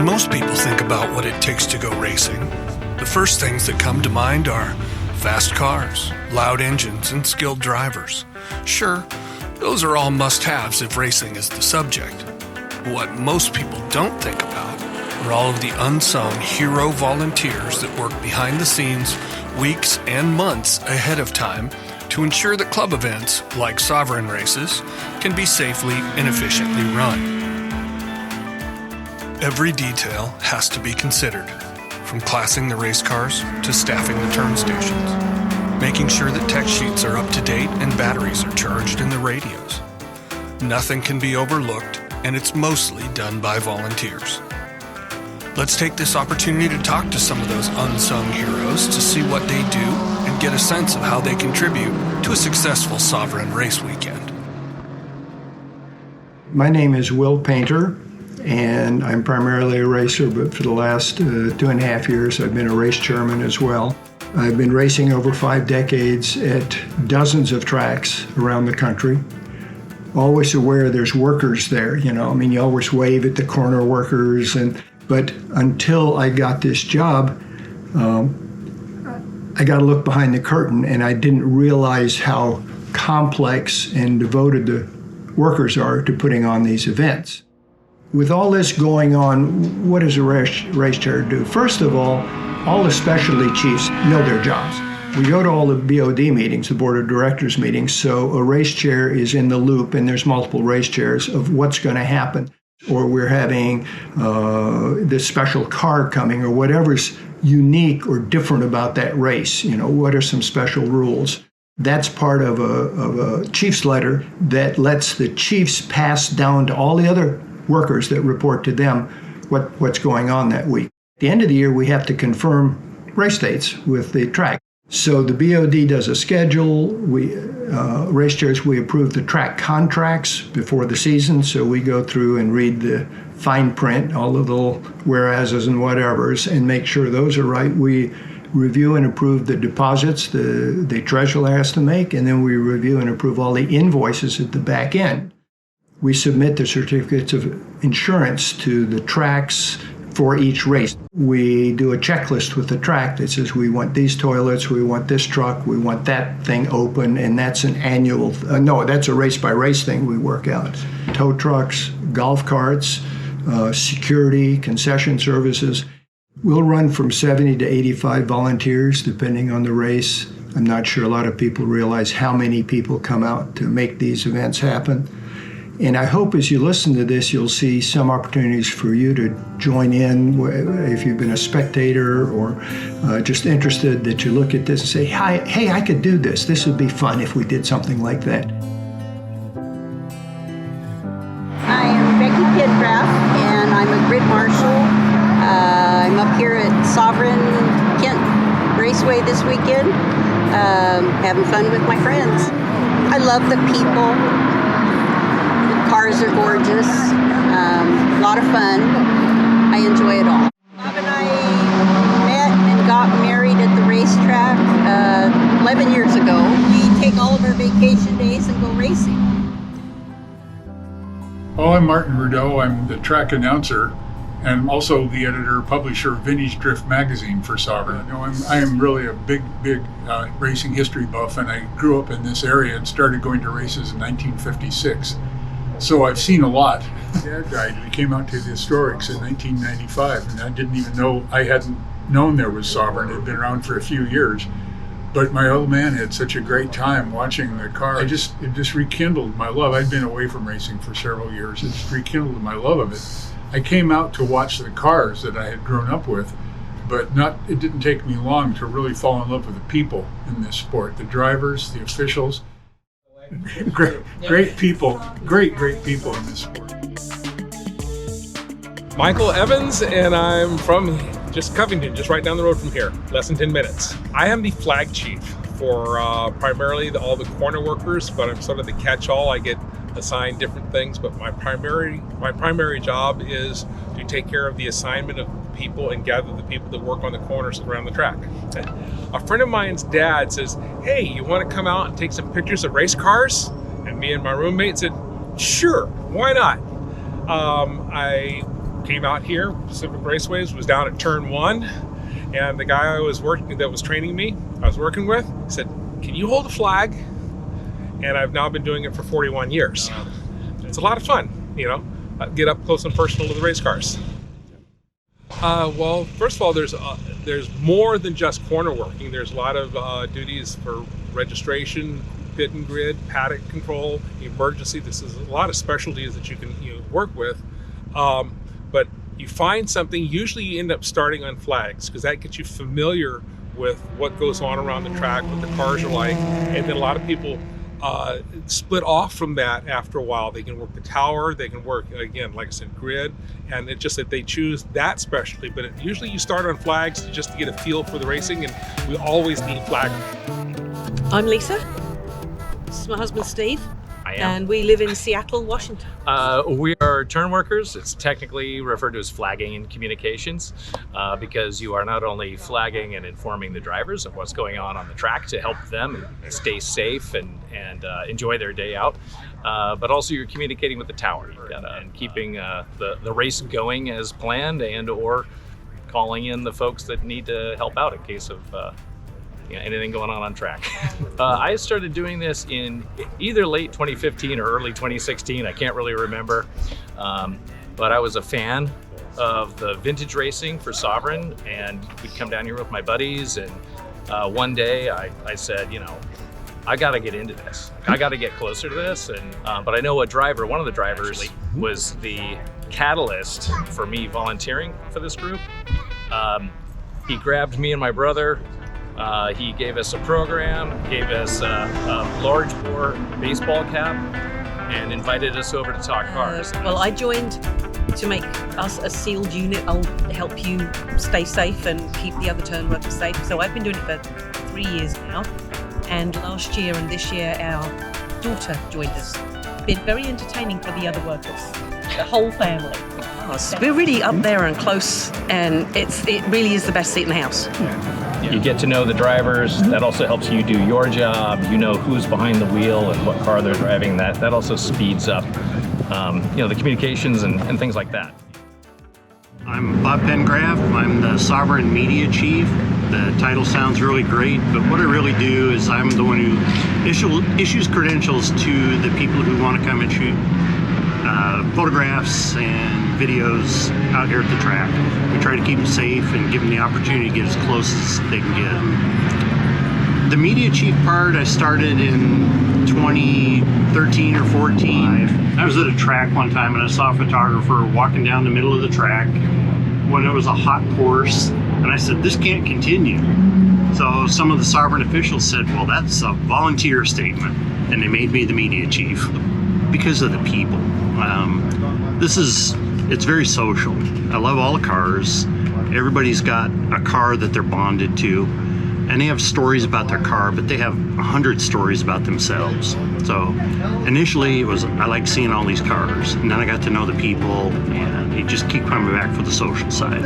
When most people think about what it takes to go racing, the first things that come to mind are fast cars, loud engines, and skilled drivers. Sure, those are all must-haves if racing is the subject. What most people don't think about are all of the unsung hero volunteers that work behind the scenes weeks and months ahead of time to ensure that club events, like Sovren races, can be safely and efficiently run. Every detail has to be considered, from classing the race cars to staffing the turn stations, making sure that tech sheets are up to date and batteries are charged in the radios. Nothing can be overlooked, and it's mostly done by volunteers. Let's take this opportunity to talk to some of those unsung heroes to see what they do and get a sense of how they contribute to a successful Sovren race weekend. My name is Will Painter, and I'm primarily a racer, but for the last 2.5 years I've been a race chairman as well. I've been racing over 5 decades at dozens of tracks around the country. Always aware there's workers there, you always wave at the corner workers, but until I got this job, I got to look behind the curtain, and I didn't realize how complex and devoted the workers are to putting on these events. With all this going on, what does a race chair do? First of all the specialty chiefs know their jobs. We go to all the BOD meetings, the board of directors meetings, so a race chair is in the loop, and there's multiple race chairs of what's going to happen. Or we're having this special car coming, or whatever's unique or different about that race. What are some special rules? That's part of a chief's letter that lets the chiefs pass down to all the other workers that report to them what's going on that week. At the end of the year, we have to confirm race dates with the track. So the BOD does a schedule. We race chairs, we approve the track contracts before the season, so we go through and read the fine print, all the little whereases and whatevers, and make sure those are right. We review and approve the deposits the treasurer has to make, and then we review and approve all the invoices at the back end. We submit the certificates of insurance to the tracks for each race. We do a checklist with the track that says we want these toilets, we want this truck, we want that thing open, and that's an annual, that's a race-by-race thing we work out. Tow trucks, golf carts, security, concession services. We'll run from 70 to 85 volunteers, depending on the race. I'm not sure a lot of people realize how many people come out to make these events happen. And I hope as you listen to this, you'll see some opportunities for you to join in if you've been a spectator or just interested, that you look at this and say, hey, I could do this. This would be fun if we did something like that. I am Becky Pidcraft, and I'm a grid marshal. I'm up here at Sovren Kent Raceway this weekend, having fun with my friends. I love the people. Cars are gorgeous, a lot of fun. I enjoy it all. Bob and I met and got married at the racetrack 11 years ago. We take all of our vacation days and go racing. Oh, I'm Martin Rudeau. I'm the track announcer and also the editor-publisher of Vintage Drift magazine for Sovren. I am really a big racing history buff, and I grew up in this area and started going to races in 1956. So I've seen a lot. Dad died. We came out to the Historics in 1995, and I didn't even know, I hadn't known there was Sovren. It had been around for a few years. But my old man had such a great time watching the car. It just rekindled my love. I'd been away from racing for several years. It just rekindled my love of it. I came out to watch the cars that I had grown up with, but it didn't take me long to really fall in love with the people in this sport, the drivers, the officials. Great people, great people in this sport. Michael Evans, and I'm from just Covington, just right down the road from here, less than 10 minutes. I am the flag chief for primarily all the corner workers, but I'm sort of the catch-all. I get assigned different things, but my primary job is to take care of the assignment of people and gather the people that work on the corners around the track. A friend of mine's dad says, hey, you want to come out and take some pictures of race cars? And me and my roommate said, sure, why not? I came out here, Pacific Raceways, was down at turn 1, and the guy that was training me, I was working with, said, "Can you hold a flag?" And I've now been doing it for 41 years. It's a lot of fun, get up close and personal to the race cars. Well, first of all, there's more than just corner working. There's a lot of duties for registration, pit and grid, paddock control, emergency. This is a lot of specialties that you can work with. But you find something, usually you end up starting on flags because that gets you familiar with what goes on around the track, what the cars are like. And then a lot of people split off from that after a while. They can work the tower, they can work, again, like I said, grid, and it's just that they choose that specialty. But usually you start on flags just to get a feel for the racing, and we always need flag. I'm Lisa. This is my husband Steve. I am. And we live in Seattle, Washington. We are turn workers. It's technically referred to as flagging and communications because you are not only flagging and informing the drivers of what's going on the track to help them stay safe and enjoy their day out, but also you're communicating with the tower and keeping the race going as planned, and or calling in the folks that need to help out in case of anything going on track. I started doing this in either late 2015 or early 2016. I can't really remember, but I was a fan of the vintage racing for Sovren, and we'd come down here with my buddies, and one day I said, I got to get into this. I got to get closer to this, but I know one of the drivers was the catalyst for me volunteering for this group. He grabbed me and my brother. He gave us a program, gave us a large bore baseball cap, and invited us over to talk cars. Well, I joined to make us a sealed unit. I'll help you stay safe and keep the other turn workers safe. So I've been doing it for 3 years now. And last year and this year, our daughter joined us. Been very entertaining for the other workers, the whole family. We're really up there and close, and it really is the best seat in the house. You get to know the drivers. That also helps you do your job. You know who's behind the wheel and what car they're driving. That also speeds up, the communications and things like that. I'm Bob Pengraff. I'm the Sovren Media Chief. The title sounds really great, but what I really do is I'm the one who issues credentials to the people who want to come and shoot photographs and videos out here at the track. We try to keep them safe and give them the opportunity to get as close as they can get. The media chief part I started in 2013 or 14. I was at a track one time and I saw a photographer walking down the middle of the track when it was a hot course, and I said, this can't continue. So some of the Sovren officials said, well, that's a volunteer statement, and they made me the media chief because of the people. It's very social. I love all the cars. Everybody's got a car that they're bonded to, and they have stories about their car, but they have 100 stories about themselves. So initially I liked seeing all these cars, and then I got to know the people, and you just keep coming back for the social side.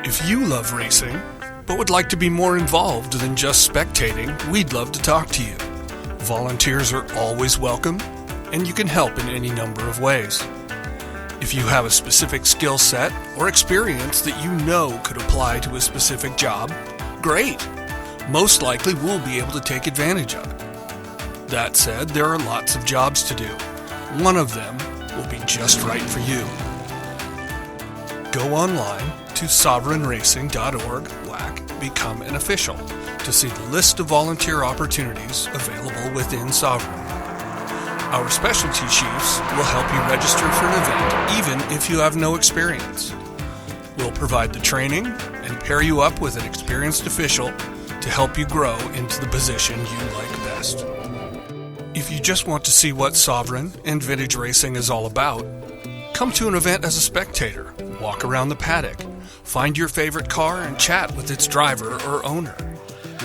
If you love racing, but would like to be more involved than just spectating, we'd love to talk to you. Volunteers are always welcome, and you can help in any number of ways. If you have a specific skill set or experience that you know could apply to a specific job, great. Most likely we'll be able to take advantage of it. That said, there are lots of jobs to do. One of them will be just right for you. Go online to sovrenracing.org/ become an official to see the list of volunteer opportunities available within Sovren. Our specialty chiefs will help you register for an event even if you have no experience. We'll provide the training and pair you up with an experienced official to help you grow into the position you like best. If you just want to see what Sovren and vintage racing is all about, come to an event as a spectator, walk around the paddock, find your favorite car and chat with its driver or owner.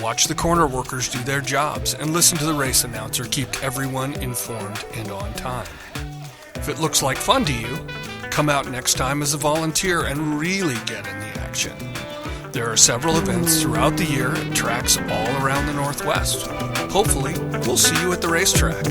Watch the corner workers do their jobs and listen to the race announcer keep everyone informed and on time. If it looks like fun to you, come out next time as a volunteer and really get in the action. There are several events throughout the year at tracks all around the Northwest. Hopefully, we'll see you at the racetrack.